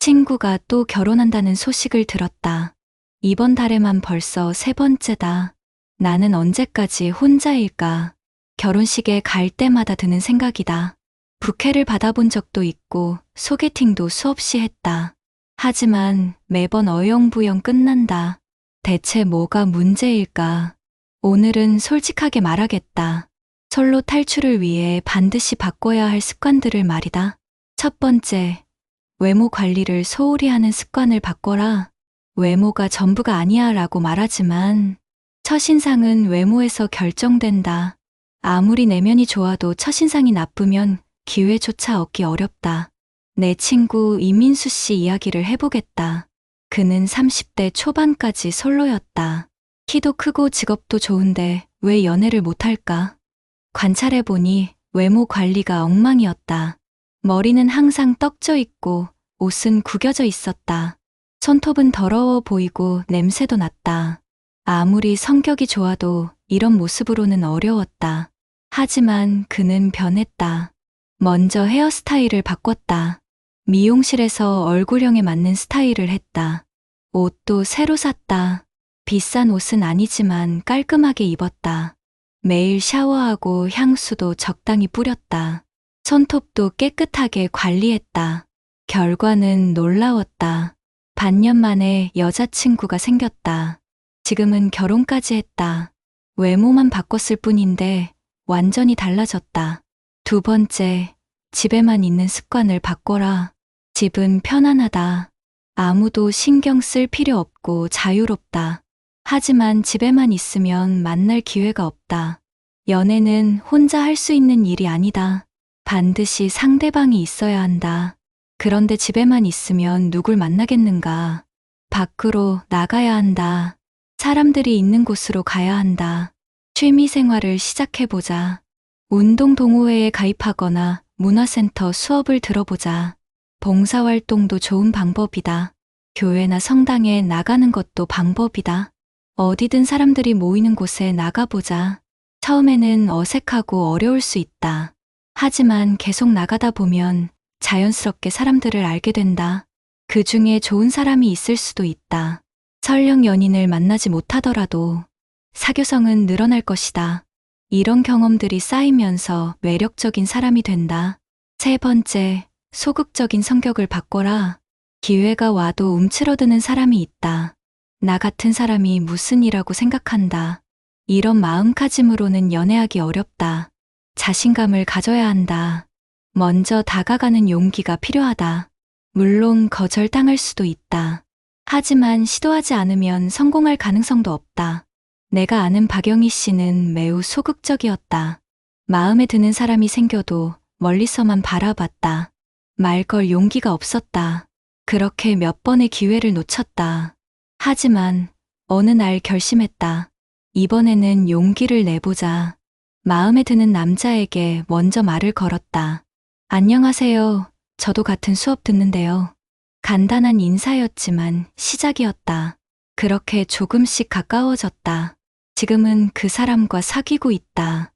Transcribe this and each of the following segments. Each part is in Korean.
친구가 또 결혼한다는 소식을 들었다. 이번 달에만 벌써 3번째다. 나는 언제까지 혼자일까? 결혼식에 갈 때마다 드는 생각이다. 부케를 받아본 적도 있고 소개팅도 수없이 했다. 하지만 매번 어영부영 끝난다. 대체 뭐가 문제일까? 오늘은 솔직하게 말하겠다. 솔로 탈출을 위해 반드시 바꿔야 할 습관들을 말이다. 첫 번째, 외모 관리를 소홀히 하는 습관을 바꿔라. 외모가 전부가 아니야 라고 말하지만 첫인상은 외모에서 결정된다. 아무리 내면이 좋아도 첫인상이 나쁘면 기회조차 얻기 어렵다. 내 친구 이민수 씨 이야기를 해보겠다. 그는 30대 초반까지 솔로였다. 키도 크고 직업도 좋은데 왜 연애를 못할까? 관찰해보니 외모 관리가 엉망이었다. 머리는 항상 떡져 있고 옷은 구겨져 있었다. 손톱은 더러워 보이고 냄새도 났다. 아무리 성격이 좋아도 이런 모습으로는 어려웠다. 하지만 그는 변했다. 먼저 헤어스타일을 바꿨다. 미용실에서 얼굴형에 맞는 스타일을 했다. 옷도 새로 샀다. 비싼 옷은 아니지만 깔끔하게 입었다. 매일 샤워하고 향수도 적당히 뿌렸다. 손톱도 깨끗하게 관리했다. 결과는 놀라웠다. 반년 만에 여자친구가 생겼다. 지금은 결혼까지 했다. 외모만 바꿨을 뿐인데 완전히 달라졌다. 두 번째, 집에만 있는 습관을 바꿔라. 집은 편안하다. 아무도 신경 쓸 필요 없고 자유롭다. 하지만 집에만 있으면 만날 기회가 없다. 연애는 혼자 할 수 있는 일이 아니다. 반드시 상대방이 있어야 한다. 그런데 집에만 있으면 누굴 만나겠는가? 밖으로 나가야 한다. 사람들이 있는 곳으로 가야 한다. 취미 생활을 시작해보자. 운동 동호회에 가입하거나 문화센터 수업을 들어보자. 봉사활동도 좋은 방법이다. 교회나 성당에 나가는 것도 방법이다. 어디든 사람들이 모이는 곳에 나가보자. 처음에는 어색하고 어려울 수 있다. 하지만 계속 나가다 보면 자연스럽게 사람들을 알게 된다. 그 중에 좋은 사람이 있을 수도 있다. 설령 연인을 만나지 못하더라도 사교성은 늘어날 것이다. 이런 경험들이 쌓이면서 매력적인 사람이 된다. 세 번째, 소극적인 성격을 바꿔라. 기회가 와도 움츠러드는 사람이 있다. 나 같은 사람이 무슨 이라고 생각한다. 이런 마음가짐으로는 연애하기 어렵다. 자신감을 가져야 한다. 먼저 다가가는 용기가 필요하다. 물론 거절당할 수도 있다. 하지만 시도하지 않으면 성공할 가능성도 없다. 내가 아는 박영희 씨는 매우 소극적이었다. 마음에 드는 사람이 생겨도 멀리서만 바라봤다. 말 걸 용기가 없었다. 그렇게 몇 번의 기회를 놓쳤다. 하지만 어느 날 결심했다. 이번에는 용기를 내보자. 마음에 드는 남자에게 먼저 말을 걸었다. 안녕하세요. 저도 같은 수업 듣는데요. 간단한 인사였지만 시작이었다. 그렇게 조금씩 가까워졌다. 지금은 그 사람과 사귀고 있다.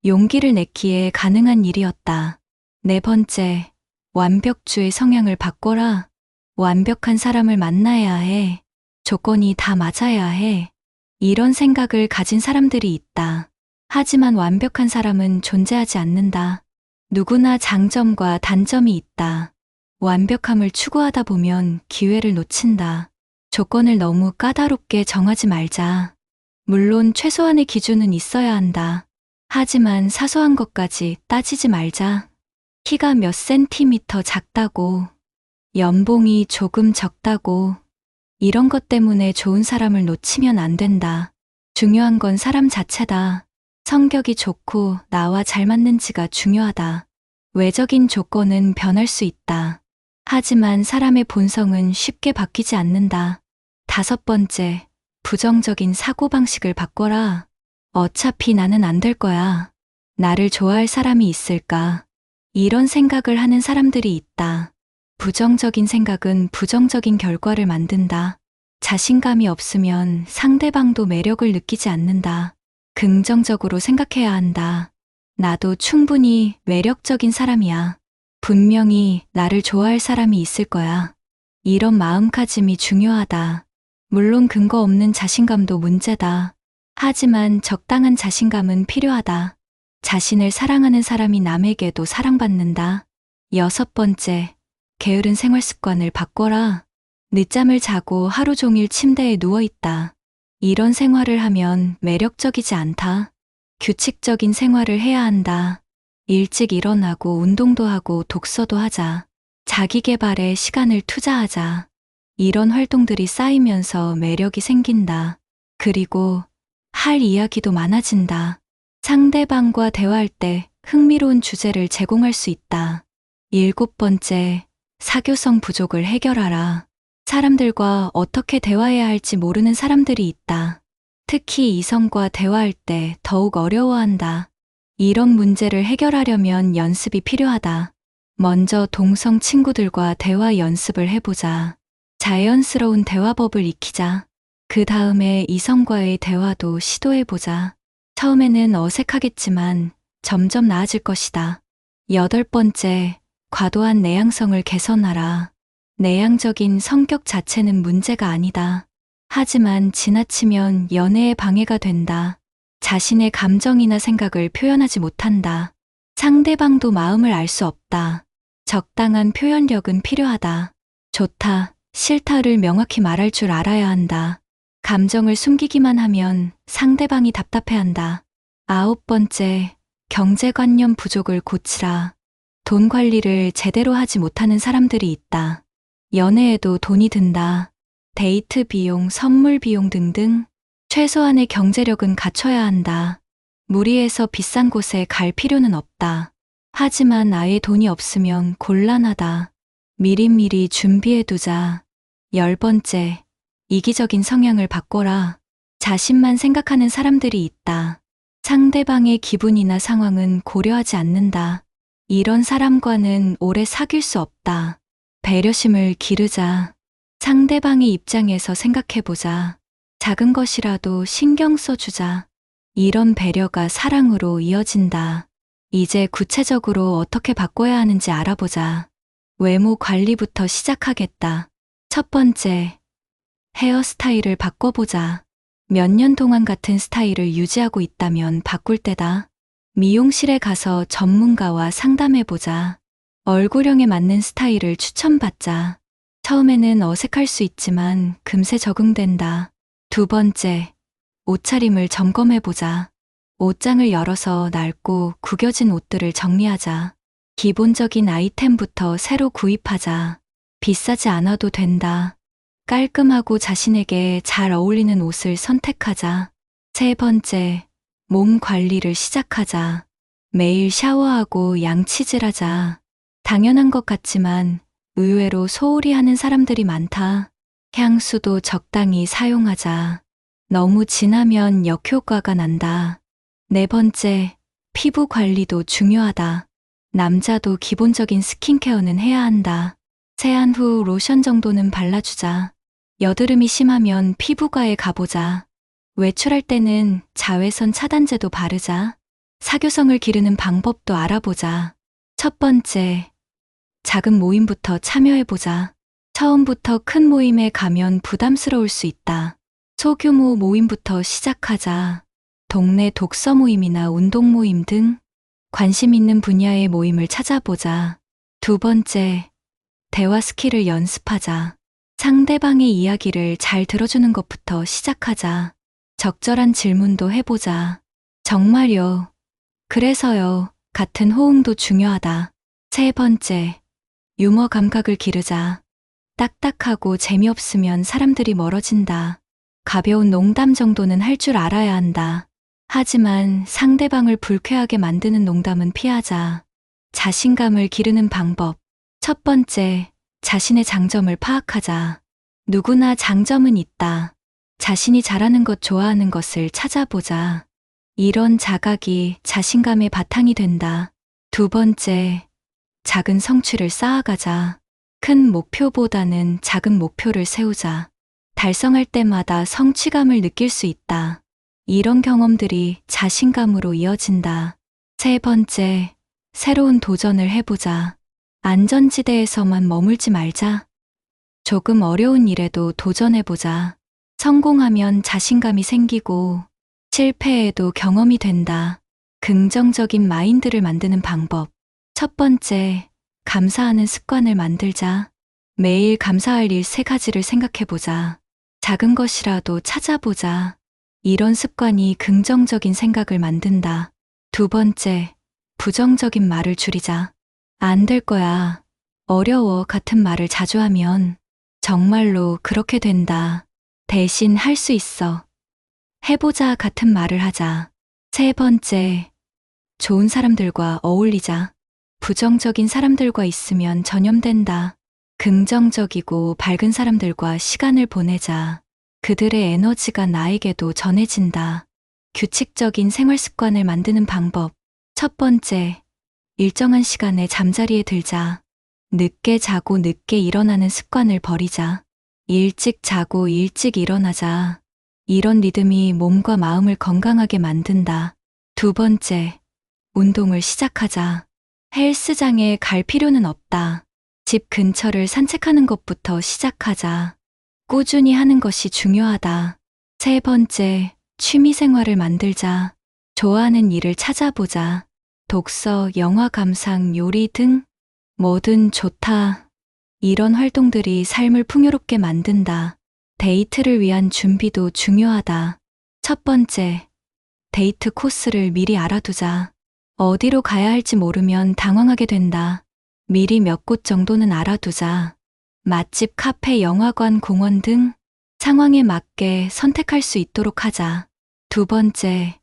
용기를 냈기에 가능한 일이었다. 네 번째, 완벽주의 성향을 바꿔라. 완벽한 사람을 만나야 해. 조건이 다 맞아야 해. 이런 생각을 가진 사람들이 있다. 하지만 완벽한 사람은 존재하지 않는다. 누구나 장점과 단점이 있다. 완벽함을 추구하다 보면 기회를 놓친다. 조건을 너무 까다롭게 정하지 말자. 물론 최소한의 기준은 있어야 한다. 하지만 사소한 것까지 따지지 말자. 키가 몇 센티미터 작다고, 연봉이 조금 적다고, 이런 것 때문에 좋은 사람을 놓치면 안 된다. 중요한 건 사람 자체다. 성격이 좋고 나와 잘 맞는지가 중요하다. 외적인 조건은 변할 수 있다. 하지만 사람의 본성은 쉽게 바뀌지 않는다. 다섯 번째, 부정적인 사고방식을 바꿔라. 어차피 나는 안 될 거야. 나를 좋아할 사람이 있을까? 이런 생각을 하는 사람들이 있다. 부정적인 생각은 부정적인 결과를 만든다. 자신감이 없으면 상대방도 매력을 느끼지 않는다. 긍정적으로 생각해야 한다. 나도 충분히 매력적인 사람이야. 분명히 나를 좋아할 사람이 있을 거야. 이런 마음가짐이 중요하다. 물론 근거 없는 자신감도 문제다. 하지만 적당한 자신감은 필요하다. 자신을 사랑하는 사람이 남에게도 사랑받는다. 6번째, 게으른 생활 습관을 바꿔라. 늦잠을 자고 하루 종일 침대에 누워있다. 이런 생활을 하면 매력적이지 않다. 규칙적인 생활을 해야 한다. 일찍 일어나고 운동도 하고 독서도 하자. 자기 개발에 시간을 투자하자. 이런 활동들이 쌓이면서 매력이 생긴다. 그리고 할 이야기도 많아진다. 상대방과 대화할 때 흥미로운 주제를 제공할 수 있다. 7번째, 사교성 부족을 해결하라. 사람들과 어떻게 대화해야 할지 모르는 사람들이 있다. 특히 이성과 대화할 때 더욱 어려워한다. 이런 문제를 해결하려면 연습이 필요하다. 먼저 동성 친구들과 대화 연습을 해보자. 자연스러운 대화법을 익히자. 그 다음에 이성과의 대화도 시도해보자. 처음에는 어색하겠지만 점점 나아질 것이다. 8번째, 과도한 내향성을 개선하라. 내향적인 성격 자체는 문제가 아니다. 하지만 지나치면 연애에 방해가 된다. 자신의 감정이나 생각을 표현하지 못한다. 상대방도 마음을 알 수 없다. 적당한 표현력은 필요하다. 좋다, 싫다를 명확히 말할 줄 알아야 한다. 감정을 숨기기만 하면 상대방이 답답해한다. 9번째, 경제관념 부족을 고치라. 돈 관리를 제대로 하지 못하는 사람들이 있다. 연애에도 돈이 든다. 데이트 비용, 선물 비용 등등 최소한의 경제력은 갖춰야 한다. 무리해서 비싼 곳에 갈 필요는 없다. 하지만 아예 돈이 없으면 곤란하다. 미리미리 준비해두자. 10번째, 이기적인 성향을 바꿔라. 자신만 생각하는 사람들이 있다. 상대방의 기분이나 상황은 고려하지 않는다. 이런 사람과는 오래 사귈 수 없다. 배려심을 기르자. 상대방의 입장에서 생각해보자. 작은 것이라도 신경 써주자. 이런 배려가 사랑으로 이어진다. 이제 구체적으로 어떻게 바꿔야 하는지 알아보자. 외모 관리부터 시작하겠다. 첫 번째, 헤어스타일을 바꿔보자. 몇 년 동안 같은 스타일을 유지하고 있다면 바꿀 때다. 미용실에 가서 전문가와 상담해보자. 얼굴형에 맞는 스타일을 추천받자. 처음에는 어색할 수 있지만 금세 적응된다. 두 번째, 옷차림을 점검해보자. 옷장을 열어서 낡고 구겨진 옷들을 정리하자. 기본적인 아이템부터 새로 구입하자. 비싸지 않아도 된다. 깔끔하고 자신에게 잘 어울리는 옷을 선택하자. 세 번째, 몸 관리를 시작하자. 매일 샤워하고 양치질하자. 당연한 것 같지만 의외로 소홀히 하는 사람들이 많다. 향수도 적당히 사용하자. 너무 진하면 역효과가 난다. 네 번째, 피부 관리도 중요하다. 남자도 기본적인 스킨케어는 해야 한다. 세안 후 로션 정도는 발라주자. 여드름이 심하면 피부과에 가보자. 외출할 때는 자외선 차단제도 바르자. 사교성을 기르는 방법도 알아보자. 첫 번째, 작은 모임부터 참여해보자. 처음부터 큰 모임에 가면 부담스러울 수 있다. 소규모 모임부터 시작하자. 동네 독서 모임이나 운동 모임 등 관심 있는 분야의 모임을 찾아보자. 두 번째, 대화 스킬을 연습하자. 상대방의 이야기를 잘 들어주는 것부터 시작하자. 적절한 질문도 해보자. 정말요, 그래서요 같은 호응도 중요하다. 세 번째, 유머 감각을 기르자. 딱딱하고 재미없으면 사람들이 멀어진다. 가벼운 농담 정도는 할 줄 알아야 한다. 하지만 상대방을 불쾌하게 만드는 농담은 피하자. 자신감을 기르는 방법. 첫 번째, 자신의 장점을 파악하자. 누구나 장점은 있다. 자신이 잘하는 것, 좋아하는 것을 찾아보자. 이런 자각이 자신감의 바탕이 된다. 두 번째, 작은 성취를 쌓아가자. 큰 목표보다는 작은 목표를 세우자. 달성할 때마다 성취감을 느낄 수 있다. 이런 경험들이 자신감으로 이어진다. 세 번째, 새로운 도전을 해보자. 안전지대에서만 머물지 말자. 조금 어려운 일에도 도전해보자. 성공하면 자신감이 생기고 실패해도 경험이 된다. 긍정적인 마인드를 만드는 방법. 첫 번째, 감사하는 습관을 만들자. 매일 감사할 일 3가지를 생각해보자. 작은 것이라도 찾아보자. 이런 습관이 긍정적인 생각을 만든다. 두 번째, 부정적인 말을 줄이자. 안 될 거야. 어려워 같은 말을 자주 하면 정말로 그렇게 된다. 대신 할 수 있어. 해보자 같은 말을 하자. 세 번째, 좋은 사람들과 어울리자. 부정적인 사람들과 있으면 전염된다. 긍정적이고 밝은 사람들과 시간을 보내자. 그들의 에너지가 나에게도 전해진다. 규칙적인 생활 습관을 만드는 방법. 첫 번째, 일정한 시간에 잠자리에 들자. 늦게 자고 늦게 일어나는 습관을 버리자. 일찍 자고 일찍 일어나자. 이런 리듬이 몸과 마음을 건강하게 만든다. 두 번째, 운동을 시작하자. 헬스장에 갈 필요는 없다. 집 근처를 산책하는 것부터 시작하자. 꾸준히 하는 것이 중요하다. 세 번째, 취미 생활을 만들자. 좋아하는 일을 찾아보자. 독서, 영화 감상, 요리 등 뭐든 좋다. 이런 활동들이 삶을 풍요롭게 만든다. 데이트를 위한 준비도 중요하다. 첫 번째, 데이트 코스를 미리 알아두자. 어디로 가야 할지 모르면 당황하게 된다. 미리 몇 곳 정도는 알아두자. 맛집, 카페, 영화관, 공원 등 상황에 맞게 선택할 수 있도록 하자. 두 번째,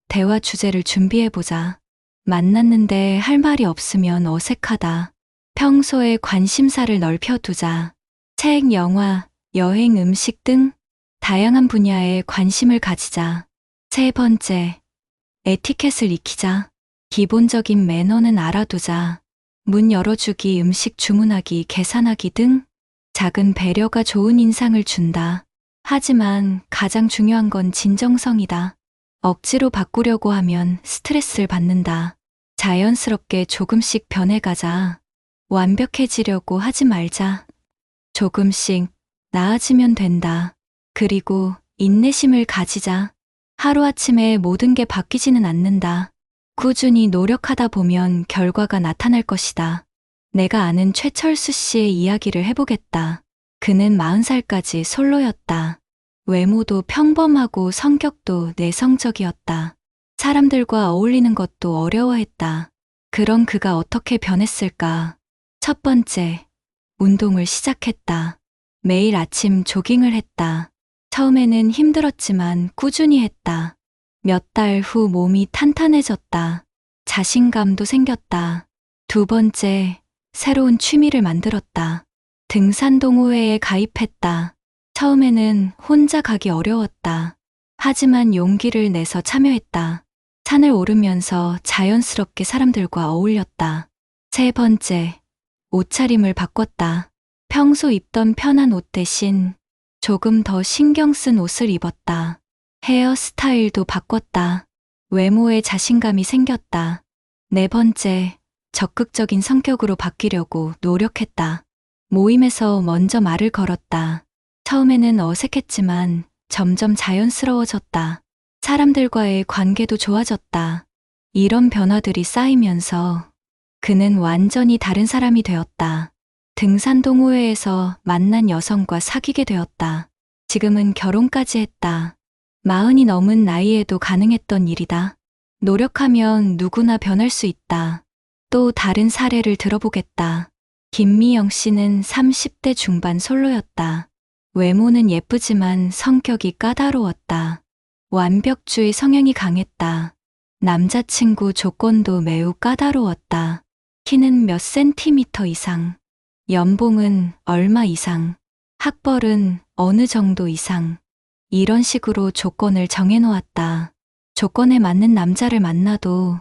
대화 주제를 준비해보자. 만났는데 할 말이 없으면 어색하다. 평소에 관심사를 넓혀두자. 책, 영화, 여행, 음식 등 다양한 분야에 관심을 가지자. 세 번째, 에티켓을 익히자. 기본적인 매너는 알아두자. 문 열어주기, 음식 주문하기, 계산하기 등 작은 배려가 좋은 인상을 준다. 하지만 가장 중요한 건 진정성이다. 억지로 바꾸려고 하면 스트레스를 받는다. 자연스럽게 조금씩 변해가자. 완벽해지려고 하지 말자. 조금씩 나아지면 된다. 그리고 인내심을 가지자. 하루아침에 모든 게 바뀌지는 않는다. 꾸준히 노력하다 보면 결과가 나타날 것이다. 내가 아는 최철수 씨의 이야기를 해보겠다. 그는 40살까지 솔로였다. 외모도 평범하고 성격도 내성적이었다. 사람들과 어울리는 것도 어려워했다. 그런 그가 어떻게 변했을까? 첫 번째, 운동을 시작했다. 매일 아침 조깅을 했다. 처음에는 힘들었지만 꾸준히 했다. 몇 달 후 몸이 탄탄해졌다. 자신감도 생겼다. 두 번째, 새로운 취미를 만들었다. 등산 동호회에 가입했다. 처음에는 혼자 가기 어려웠다. 하지만 용기를 내서 참여했다. 산을 오르면서 자연스럽게 사람들과 어울렸다. 세 번째, 옷차림을 바꿨다. 평소 입던 편한 옷 대신 조금 더 신경 쓴 옷을 입었다. 헤어스타일도 바꿨다. 외모에 자신감이 생겼다. 네 번째, 적극적인 성격으로 바뀌려고 노력했다. 모임에서 먼저 말을 걸었다. 처음에는 어색했지만 점점 자연스러워졌다. 사람들과의 관계도 좋아졌다. 이런 변화들이 쌓이면서 그는 완전히 다른 사람이 되었다. 등산 동호회에서 만난 여성과 사귀게 되었다. 지금은 결혼까지 했다. 40이 넘은 나이에도 가능했던 일이다. 노력하면 누구나 변할 수 있다. 또 다른 사례를 들어보겠다. 김미영 씨는 30대 중반 솔로였다. 외모는 예쁘지만 성격이 까다로웠다. 완벽주의 성향이 강했다. 남자친구 조건도 매우 까다로웠다. 키는 몇 센티미터 이상, 연봉은 얼마 이상, 학벌은 어느 정도 이상, 이런 식으로 조건을 정해놓았다. 조건에 맞는 남자를 만나도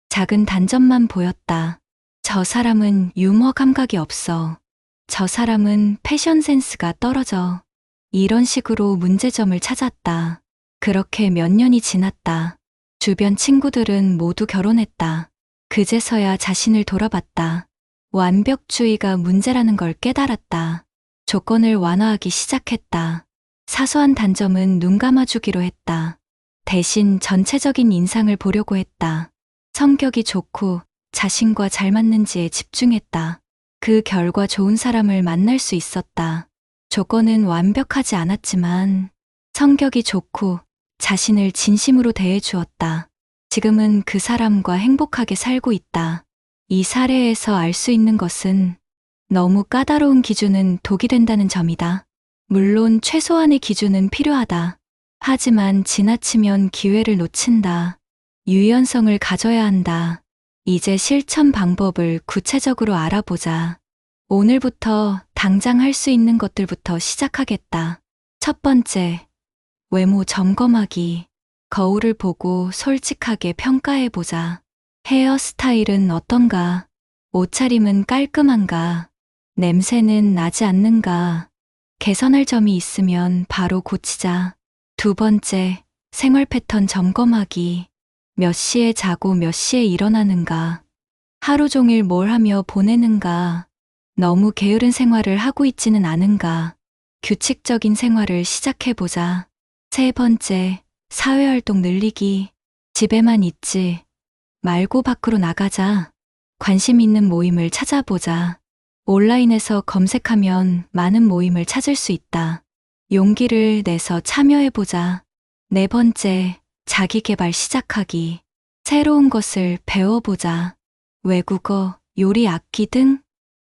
작은 단점만 보였다. 저 사람은 유머 감각이 없어. 저 사람은 패션 센스가 떨어져. 이런 식으로 문제점을 찾았다. 그렇게 몇 년이 지났다. 주변 친구들은 모두 결혼했다. 그제서야 자신을 돌아봤다. 완벽주의가 문제라는 걸 깨달았다. 조건을 완화하기 시작했다. 사소한 단점은 눈 감아주기로 했다. 대신 전체적인 인상을 보려고 했다. 성격이 좋고 자신과 잘 맞는지에 집중했다. 그 결과 좋은 사람을 만날 수 있었다. 조건은 완벽하지 않았지만 성격이 좋고 자신을 진심으로 대해주었다. 지금은 그 사람과 행복하게 살고 있다. 이 사례에서 알 수 있는 것은 너무 까다로운 기준은 독이 된다는 점이다. 물론 최소한의 기준은 필요하다. 하지만 지나치면 기회를 놓친다. 유연성을 가져야 한다. 이제 실천 방법을 구체적으로 알아보자. 오늘부터 당장 할 수 있는 것들부터 시작하겠다. 첫 번째, 외모 점검하기. 거울을 보고 솔직하게 평가해보자. 헤어스타일은 어떤가? 옷차림은 깔끔한가? 냄새는 나지 않는가? 개선할 점이 있으면 바로 고치자. 두 번째, 생활 패턴 점검하기. 몇 시에 자고 몇 시에 일어나는가? 하루 종일 뭘 하며 보내는가? 너무 게으른 생활을 하고 있지는 않은가? 규칙적인 생활을 시작해보자. 세 번째, 사회활동 늘리기. 집에만 있지 말고 밖으로 나가자. 관심 있는 모임을 찾아보자. 온라인에서 검색하면 많은 모임을 찾을 수 있다. 용기를 내서 참여해보자. 네 번째, 자기계발 시작하기. 새로운 것을 배워보자. 외국어, 요리, 악기 등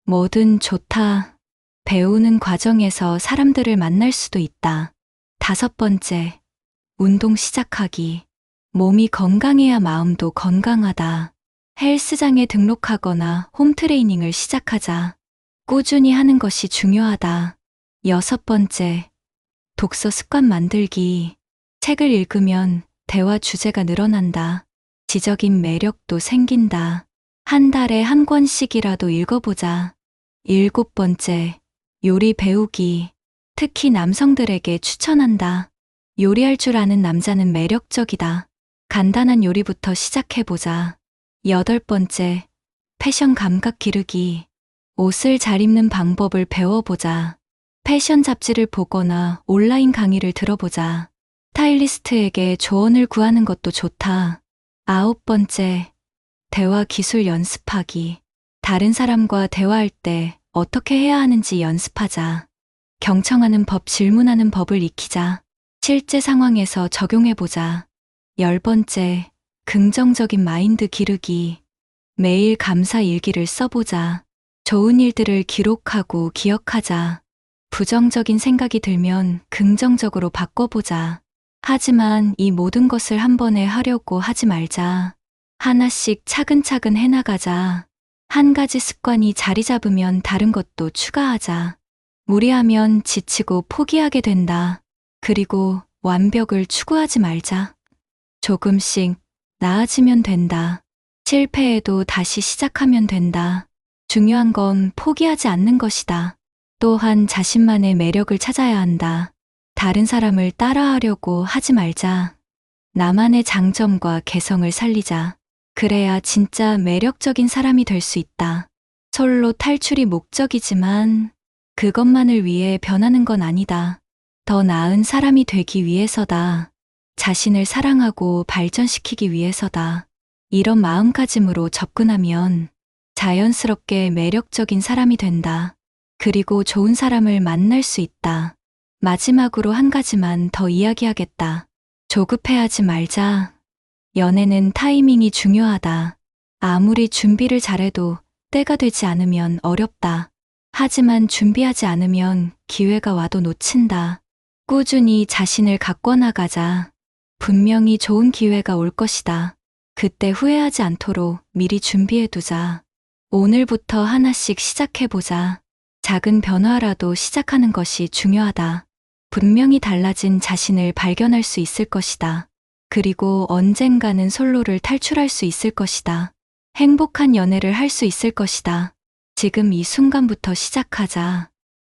뭐든 좋다. 배우는 과정에서 사람들을 만날 수도 있다. 다섯 번째, 운동 시작하기. 몸이 건강해야 마음도 건강하다. 헬스장에 등록하거나 홈트레이닝을 시작하자. 꾸준히 하는 것이 중요하다. 여섯 번째, 독서 습관 만들기. 책을 읽으면 대화 주제가 늘어난다. 지적인 매력도 생긴다. 한 달에 한 권씩이라도 읽어보자. 일곱 번째, 요리 배우기. 특히 남성들에게 추천한다. 요리할 줄 아는 남자는 매력적이다. 간단한 요리부터 시작해보자. 여덟 번째, 패션 감각 기르기. 옷을 잘 입는 방법을 배워보자. 패션 잡지를 보거나 온라인 강의를 들어보자. 스타일리스트에게 조언을 구하는 것도 좋다. 아홉 번째, 대화 기술 연습하기. 다른 사람과 대화할 때 어떻게 해야 하는지 연습하자. 경청하는 법, 질문하는 법을 익히자. 실제 상황에서 적용해보자. 열 번째, 긍정적인 마인드 기르기. 매일 감사 일기를 써보자. 좋은 일들을 기록하고 기억하자. 부정적인 생각이 들면 긍정적으로 바꿔보자. 하지만 이 모든 것을 한 번에 하려고 하지 말자. 하나씩 차근차근 해나가자. 한 가지 습관이 자리 잡으면 다른 것도 추가하자. 무리하면 지치고 포기하게 된다. 그리고 완벽을 추구하지 말자. 조금씩 나아지면 된다. 실패해도 다시 시작하면 된다. 중요한 건 포기하지 않는 것이다. 또한 자신만의 매력을 찾아야 한다. 다른 사람을 따라하려고 하지 말자. 나만의 장점과 개성을 살리자. 그래야 진짜 매력적인 사람이 될 수 있다. 솔로 탈출이 목적이지만 그것만을 위해 변하는 건 아니다. 더 나은 사람이 되기 위해서다. 자신을 사랑하고 발전시키기 위해서다. 이런 마음가짐으로 접근하면 자연스럽게 매력적인 사람이 된다. 그리고 좋은 사람을 만날 수 있다. 마지막으로 한 가지만 더 이야기하겠다. 조급해하지 말자. 연애는 타이밍이 중요하다. 아무리 준비를 잘해도 때가 되지 않으면 어렵다. 하지만 준비하지 않으면 기회가 와도 놓친다. 꾸준히 자신을 가꿔나가자. 분명히 좋은 기회가 올 것이다. 그때 후회하지 않도록 미리 준비해두자. 오늘부터 하나씩 시작해보자. 작은 변화라도 시작하는 것이 중요하다. 분명히 달라진 자신을 발견할 수 있을 것이다. 그리고 언젠가는 솔로를 탈출할 수 있을 것이다. 행복한 연애를 할 수 있을 것이다. 지금 이 순간부터 시작하자.